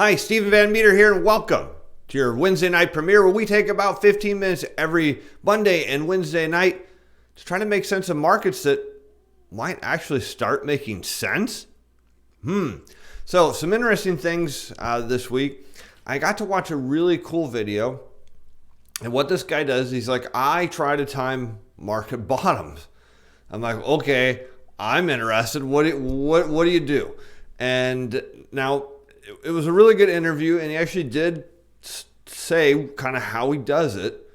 Hi, Steven Van Metre here, and welcome to your Wednesday night premiere, where we take about 15 minutes every Monday and Wednesday night to try to make sense of markets that might actually start making sense. So some interesting things this week. I got to watch a really cool video, and what this guy does, he's like, I try to time market bottoms. I'm like, okay, I'm interested. What do you do? And now, it was a really good interview, and he actually did say kind of how he does it.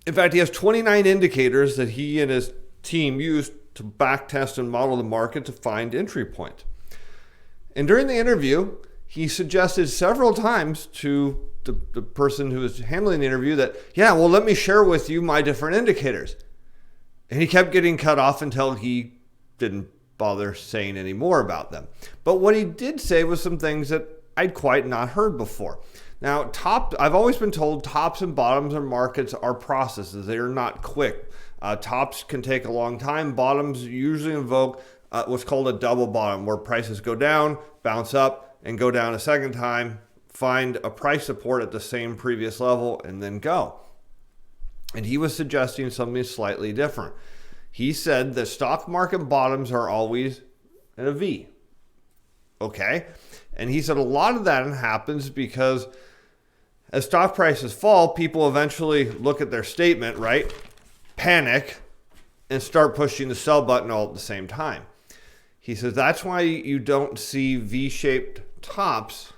In fact, he has 29 indicators that he and his team use to back test and model the market to find entry points. And during the interview, he suggested several times to the person who was handling the interview that, let me share with you my different indicators. And he kept getting cut off until he didn't bother saying any more about them. But what he did say was some things that I'd quite not heard before. Now, I've always been told tops and bottoms of markets are processes. They are not quick. Tops can take a long time. Bottoms usually invoke what's called a double bottom, where prices go down, bounce up, and go down a second time, find a price support at the same previous level, and then go. And he was suggesting something slightly different. He said that stock market bottoms are always in a V. Okay. And he said a lot of that happens because as stock prices fall, people eventually look at their statement, right? Panic and start pushing the sell button all at the same time. He says that's why you don't see V-shaped tops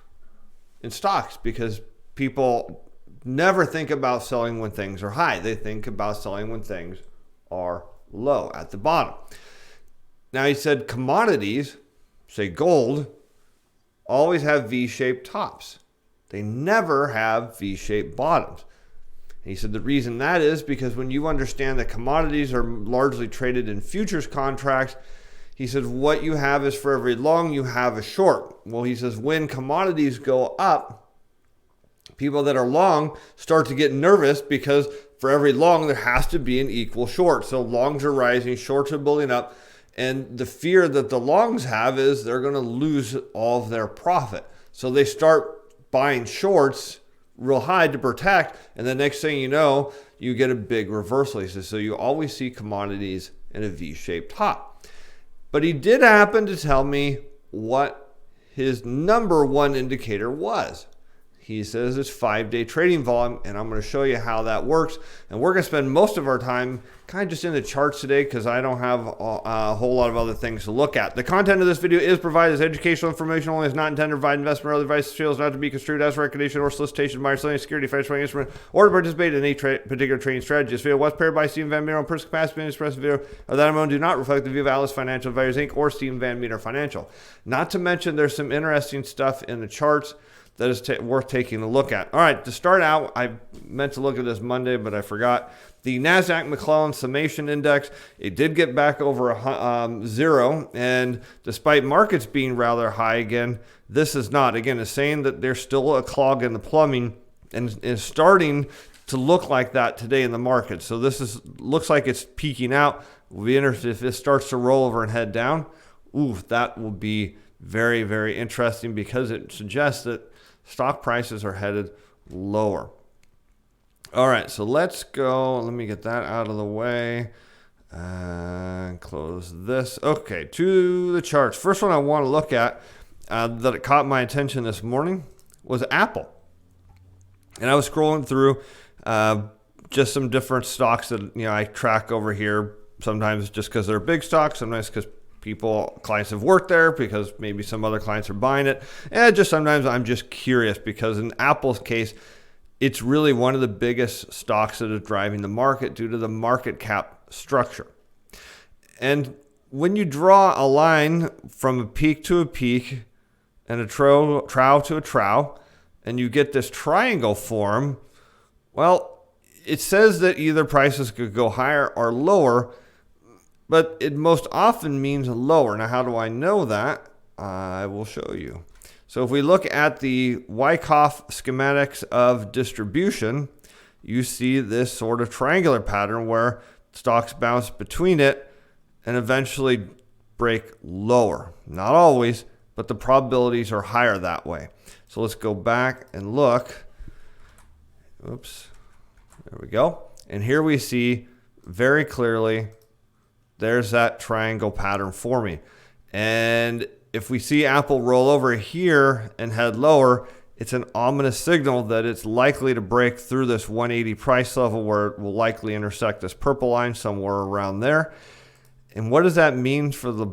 in stocks, because people never think about selling when things are high. They think about selling when things are low at the bottom. Now, he said commodities, say gold, always have V-shaped tops. They never have V-shaped bottoms. And he said the reason that is because when you understand that commodities are largely traded in futures contracts, he says what you have is for every long you have a short. Well, he says when commodities go up, people that are long start to get nervous because for every long, there has to be an equal short. So longs are rising, shorts are building up. And the fear that the longs have is they're going to lose all of their profit. So they start buying shorts real high to protect. And the next thing you know, you get a big reversal. He says, so you always see commodities in a V-shaped top. But he did happen to tell me what his number one indicator was. He says it's 5-day trading volume, and I'm going to show you how that works. And we're going to spend most of our time kind of just in the charts today because I don't have a whole lot of other things to look at. The content of this video is provided as educational information only. It's not intended to provide investment or other advice. It is not to be construed as recognition or solicitation by selling security, financial instrument, or to participate in any particular trading strategy. This video was prepared by Steven Van Metre on personal capacity and express video of that amount do not reflect the view of Alice Financial Advisors Inc. or Steven Van Metre Financial. Not to mention there's some interesting stuff in the charts that is worth taking a look at. All right, to start out, I meant to look at this Monday, but I forgot. The NASDAQ McClellan Summation Index, it did get back over zero, and despite markets being rather high again, this is not. Again, it's saying that there's still a clog in the plumbing, and is starting to look like that today in the market. So this looks like it's peaking out. We'll be interested if it starts to roll over and head down. That will be very, very interesting because it suggests that stock prices are headed lower. All right, so let's go. Let me get that out of the way and close this. Okay, to the charts. First one I want to look at that it caught my attention this morning was Apple. And I was scrolling through just some different stocks that I track over here. Sometimes just because they're big stocks, sometimes because clients have worked there, because maybe some other clients are buying it. And just sometimes I'm just curious because in Apple's case, it's really one of the biggest stocks that is driving the market due to the market cap structure. And when you draw a line from a peak to a peak and a trough to a trough, and you get this triangle form, well, it says that either prices could go higher or lower, but it most often means lower. Now, how do I know that? I will show you. So if we look at the Wyckoff schematics of distribution, you see this sort of triangular pattern where stocks bounce between it and eventually break lower. Not always, but the probabilities are higher that way. So let's go back and look. Oops, there we go. And here we see very clearly, there's that triangle pattern forming. And if we see Apple roll over here and head lower, it's an ominous signal that it's likely to break through this 180 price level, where it will likely intersect this purple line somewhere around there. And what does that mean for the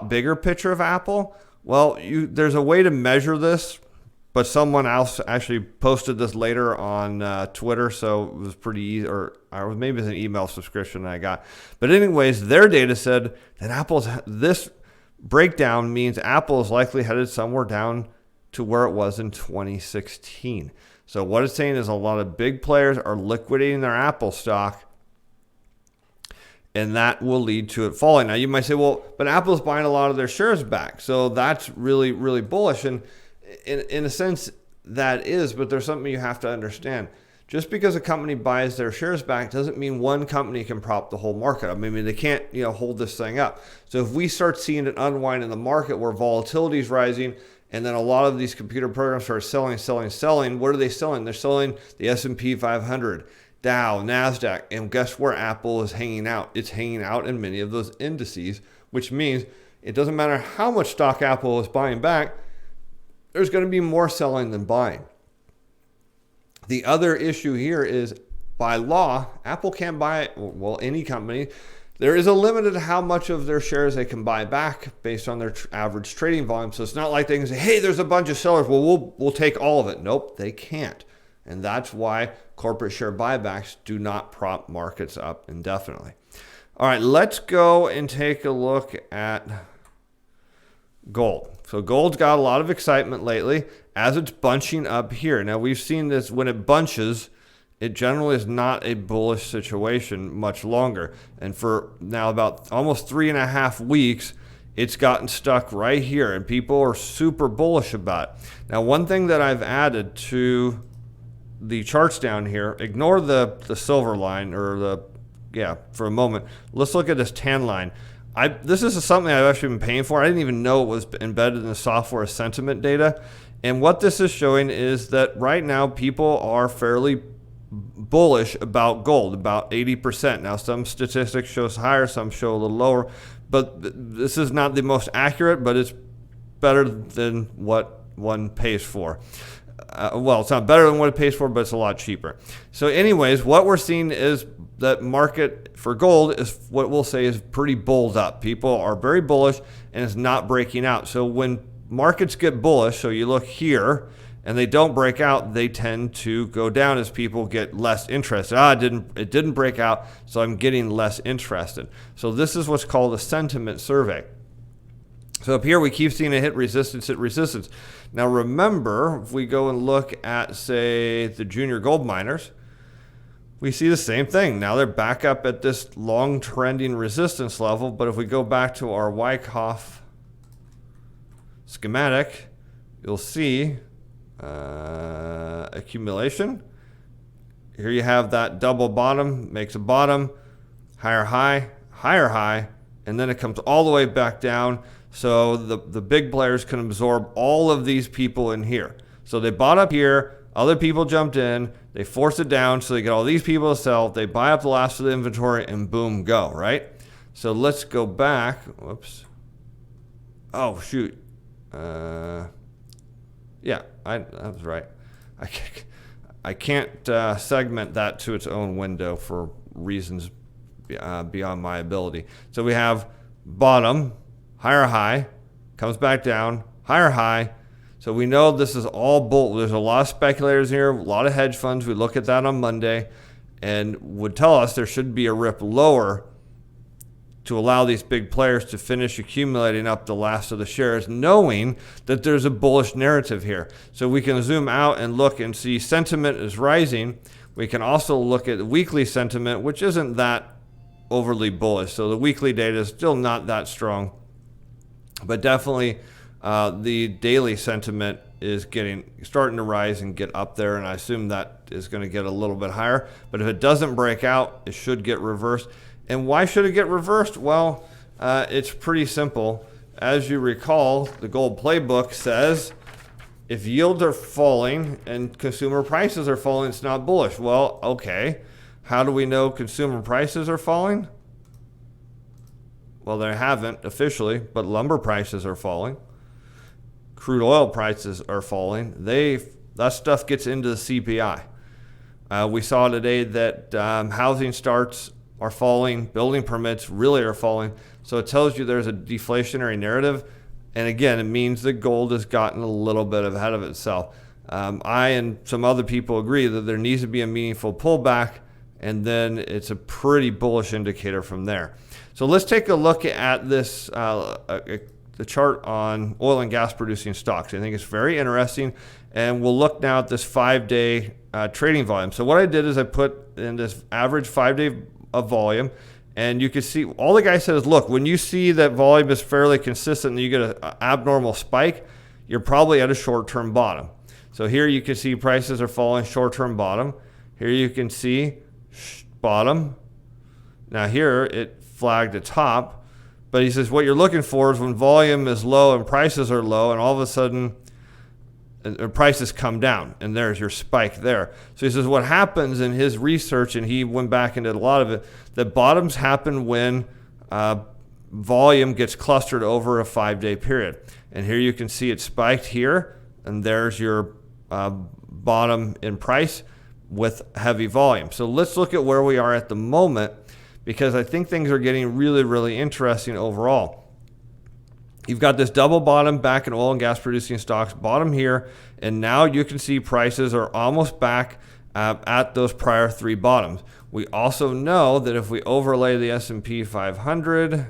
bigger picture of Apple? Well, there's a way to measure this, but someone else actually posted this later on Twitter, so it was pretty easy, or maybe it's an email subscription I got. But anyways, their data said that this breakdown means Apple is likely headed somewhere down to where it was in 2016. So what it's saying is a lot of big players are liquidating their Apple stock, and that will lead to it falling. Now you might say, well, but Apple's buying a lot of their shares back, so that's really, really bullish. And in a sense, that is, but there's something you have to understand. Just because a company buys their shares back doesn't mean one company can prop the whole market. I mean, they can't, hold this thing up. So if we start seeing an unwind in the market where volatility is rising, and then a lot of these computer programs start selling, what are they selling? They're selling the S&P 500, Dow, NASDAQ, and guess where Apple is hanging out? It's hanging out in many of those indices, which means it doesn't matter how much stock Apple is buying back, there's going to be more selling than buying. The other issue here is, by law, Apple can't buy, any company. There is a limit to how much of their shares they can buy back based on their average trading volume. So it's not like they can say, hey, there's a bunch of sellers, we'll take all of it. Nope, they can't. And that's why corporate share buybacks do not prop markets up indefinitely. All right, let's go and take a look at gold. So gold's got a lot of excitement lately as it's bunching up here. Now we've seen this when it bunches, it generally is not a bullish situation much longer. And for now about almost 3.5 weeks, it's gotten stuck right here and people are super bullish about it. Now one thing that I've added to the charts down here, ignore the silver line for a moment. Let's look at this tan line. This is something I've actually been paying for. I didn't even know it was embedded in the software as sentiment data. And what this is showing is that right now people are fairly bullish about gold, about 80%. Now some statistics show higher, some show a little lower, but this is not the most accurate, but it's better than what one pays for. It's not better than what it pays for, but it's a lot cheaper. So anyways, what we're seeing is that market for gold is what we'll say is pretty bulled up. People are very bullish and it's not breaking out. So when markets get bullish, so you look here and they don't break out, they tend to go down as people get less interested. It didn't break out, so I'm getting less interested. So this is what's called a sentiment survey. So up here, we keep seeing it hit resistance. Now remember, if we go and look at, say, the junior gold miners, we see the same thing. Now they're back up at this long trending resistance level, but if we go back to our Wyckoff schematic, you'll see accumulation. Here you have that double bottom, makes a bottom, higher high, and then it comes all the way back down. So the big players can absorb all of these people in here. So they bought up here, other people jumped in, they forced it down, so they get all these people to sell, they buy up the last of the inventory, and boom, go, right? So let's go back. Whoops. Oh, shoot. Yeah, I was right. I can't segment that to its own window for reasons beyond my ability. So we have bottom, higher high, comes back down, higher high. So we know this is all bull. There's a lot of speculators here, a lot of hedge funds. We look at that on Monday and would tell us there should be a rip lower to allow these big players to finish accumulating up the last of the shares, knowing that there's a bullish narrative here. So we can zoom out and look and see sentiment is rising. We can also look at the weekly sentiment, which isn't that overly bullish. So the weekly data is still not that strong. But definitely the daily sentiment is starting to rise and get up there, and I assume that is going to get a little bit higher. But if it doesn't break out, it should get reversed. And why should it get reversed? Well, it's pretty simple. as you recall, the gold playbook says if yields are falling and consumer prices are falling, it's not bullish. Well, okay. How do we know consumer prices are falling? Well, they haven't officially, but lumber prices are falling. Crude oil prices are falling. That stuff gets into the CPI. We saw today that housing starts are falling, building permits really are falling. So it tells you there's a deflationary narrative. And again, it means that gold has gotten a little bit ahead of itself. I and some other people agree that there needs to be a meaningful pullback, and then it's a pretty bullish indicator from there. So let's take a look at this, the chart on oil and gas producing stocks. I think it's very interesting. And we'll look now at this 5-day trading volume. So what I did is I put in this average 5-day of volume, and you can see all the guy said is, look, when you see that volume is fairly consistent and you get an abnormal spike, you're probably at a short-term bottom. So here you can see prices are falling, short-term bottom. Here you can see bottom. Now here it flagged a top, but he says what you're looking for is when volume is low and prices are low, and all of a sudden prices come down, and there's your spike there. So he says what happens in his research, and he went back and did a lot of it, that bottoms happen when volume gets clustered over a 5-day period. And here you can see it spiked here, and there's your bottom in price with heavy volume. So let's look at where we are at the moment, because I think things are getting really, really interesting overall. You've got this double bottom back in oil and gas producing stocks, bottom here, and now you can see prices are almost back at those prior 3 bottoms. We also know that if we overlay the S&P 500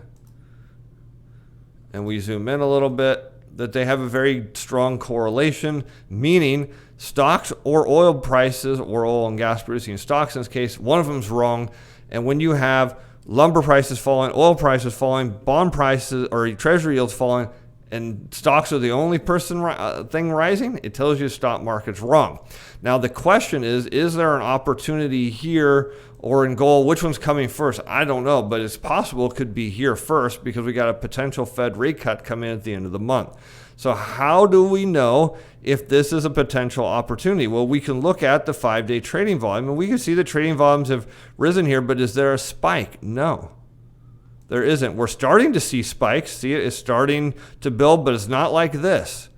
and we zoom in a little bit, that they have a very strong correlation, meaning stocks or oil prices or oil and gas producing stocks, in this case, one of them is wrong. And when you have lumber prices falling, oil prices falling, bond prices or treasury yields falling, and stocks are the only thing rising, it tells you the stock market's wrong. Now the question is there an opportunity here or in gold? Which one's coming first? I don't know, but it's possible it could be here first because we got a potential Fed rate cut coming at the end of the month. So how do we know if this is a potential opportunity? Well, we can look at the 5-day trading volume, and we can see the trading volumes have risen here, but is there a spike? No, there isn't. We're starting to see spikes. See, it's starting to build, but it's not like this.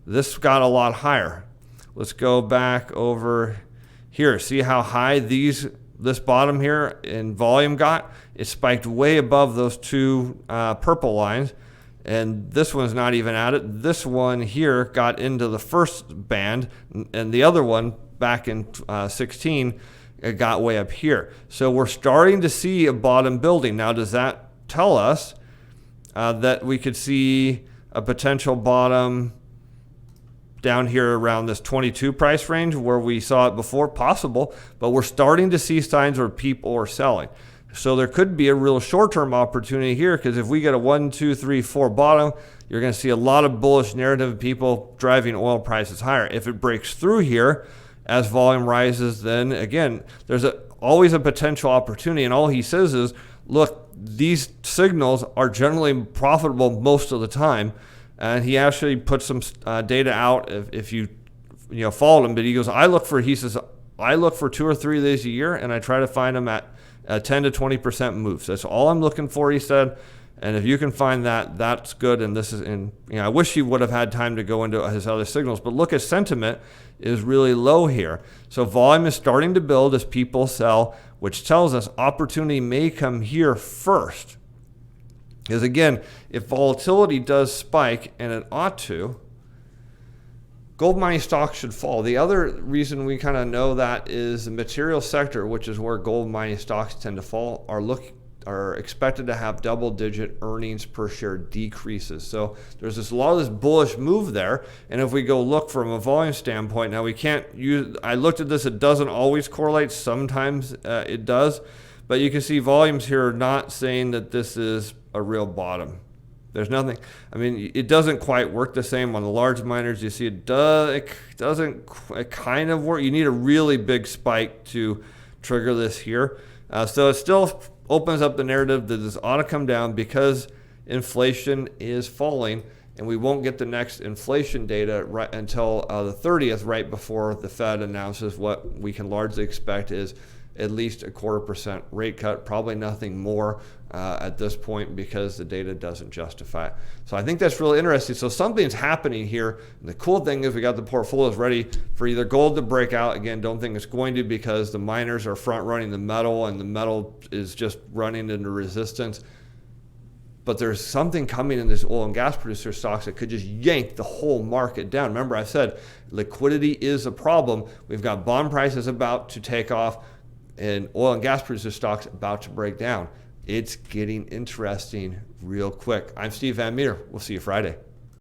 This got a lot higher. Let's go back over here. See how high this bottom here in volume got? It spiked way above those 2 purple lines. And this one's not even at it. This one here got into the first band, and the other one back in 16, it got way up here. So we're starting to see a bottom building. Now, does that tell us that we could see a potential bottom down here around this 22 price range where we saw it before? Possible, but we're starting to see signs where people are selling. So there could be a real short-term opportunity here, because if we get a 1, 2, 3, 4 bottom, you're going to see a lot of bullish narrative of people driving oil prices higher. If it breaks through here as volume rises, then again, there's always a potential opportunity. And all he says is, look, these signals are generally profitable most of the time. And he actually put some data out if you followed him. But he says, I look for 2 or 3 of these a year, and I try to find them at 10 to 20% moves. That's all I'm looking for, he said. And if you can find that, that's good. And this is I wish he would have had time to go into his other signals, but look at sentiment is really low here. So volume is starting to build as people sell, which tells us opportunity may come here first. Because again, if volatility does spike, and it ought to, gold mining stocks should fall. The other reason we kind of know that is the material sector, which is where gold mining stocks tend to fall, are expected to have double-digit earnings per share decreases. So there's a lot of this bullish move there. And if we go look from a volume standpoint, now we can't use, I looked at this, it doesn't always correlate. Sometimes it does. But you can see volumes here are not saying that this is a real bottom. There's nothing. I mean, it doesn't quite work the same on the large miners. You see, it kind of work. You need a really big spike to trigger this here. So it still opens up the narrative that this ought to come down, because inflation is falling, and we won't get the next inflation data right until the 30th, right before the Fed announces what we can largely expect is at least a 0.25% rate cut, probably nothing more at this point because the data doesn't justify it. So I think that's really interesting. So something's happening here. And the cool thing is we got the portfolios ready for either gold to break out. Again, don't think it's going to because the miners are front running the metal and the metal is just running into resistance. But there's something coming in this oil and gas producer stocks that could just yank the whole market down. Remember, I said liquidity is a problem. We've got bond prices about to take off and oil and gas producer stocks about to break down. It's getting interesting real quick. I'm Steve Van Metre. We'll see you Friday.